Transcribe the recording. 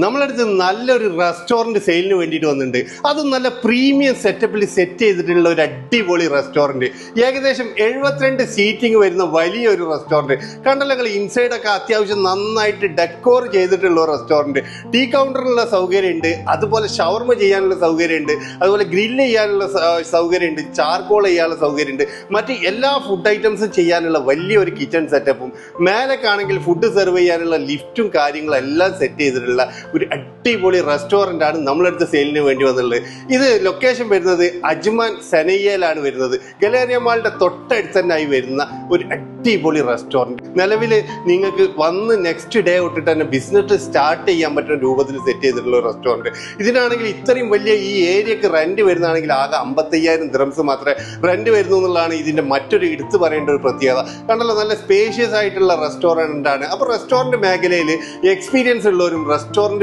നമ്മളടുത്ത് നല്ലൊരു റെസ്റ്റോറൻറ്റ് സെയിലിന് വേണ്ടിയിട്ട് വന്നിട്ടുണ്ട്. അതും നല്ല പ്രീമിയം സെറ്റപ്പിൽ സെറ്റ് ചെയ്തിട്ടുള്ള ഒരു അടിപൊളി റെസ്റ്റോറൻറ്റ്. ഏകദേശം 72 സീറ്റിംഗ് വരുന്ന വലിയൊരു റെസ്റ്റോറൻറ്റ്. കണ്ടല്ലോ നിങ്ങൾ, ഇൻസൈഡൊക്കെ അത്യാവശ്യം നന്നായിട്ട് ഡെക്കോർ ചെയ്തിട്ടുള്ള റെസ്റ്റോറൻറ്റ്. ടീ കൗണ്ടറിനുള്ള സൗകര്യമുണ്ട്, അതുപോലെ ഷവർമ ചെയ്യാനുള്ള സൗകര്യമുണ്ട്, അതുപോലെ ഗ്രില്ല് ചെയ്യാനുള്ള സൗകര്യമുണ്ട്, ചാർക്കോൾ ചെയ്യാനുള്ള സൗകര്യമുണ്ട്, മറ്റ് എല്ലാ ഫുഡ് ഐറ്റംസും ചെയ്യാനുള്ള വലിയൊരു കിച്ചൺ സെറ്റപ്പും, മേലേക്കാണെങ്കിൽ ഫുഡ് സെർവ് ചെയ്യാനുള്ള ലിഫ്റ്റും കാര്യങ്ങളും എല്ലാം സെറ്റ് ചെയ്തിട്ടുള്ള ഒരു അടിപൊളി റെസ്റ്റോറൻ്റ് ആണ് നമ്മളടുത്ത് സെയിലിന് വേണ്ടി വന്നുള്ളത്. ഇത് ലൊക്കേഷൻ വരുന്നത് അജ്മാൻ സനയ്യയിലാണ് വരുന്നത്. ഗലേറിയ മാളിന്റെ തൊട്ടടുത്ത് തന്നെ ആയി വരുന്ന ഒരു അടിപൊളി റെസ്റ്റോറൻറ്റ്. നിലവിൽ നിങ്ങൾക്ക് വന്ന് നെക്സ്റ്റ് ഡേ തൊട്ടിട്ട് തന്നെ ബിസിനസ് സ്റ്റാർട്ട് ചെയ്യാൻ പറ്റുന്ന രൂപത്തിൽ സെറ്റ് ചെയ്തിട്ടുള്ള ഒരു റെസ്റ്റോറൻറ്റ്. ഇതിനാണെങ്കിൽ ഇത്രയും വലിയ ഈ ഏരിയക്ക് റെന്റ് വരുന്നതാണെങ്കിൽ ആകെ 55,000 ദിർഹംസ് മാത്രമേ റെന്റ് വരുന്നു എന്നുള്ളതാണ് ഇതിന്റെ മറ്റൊരു എടുത്തു പറയേണ്ട ഒരു പ്രത്യേകത. കണ്ടല്ലോ, നല്ല സ്പേഷ്യസ് ആയിട്ടുള്ള റെസ്റ്റോറൻ്റ് ആണ്. അപ്പോൾ റെസ്റ്റോറൻറ്റ് മേഖലയിൽ എക്സ്പീരിയൻസ് ഉള്ളവരും റെസ്റ്റോറൻറ്റ്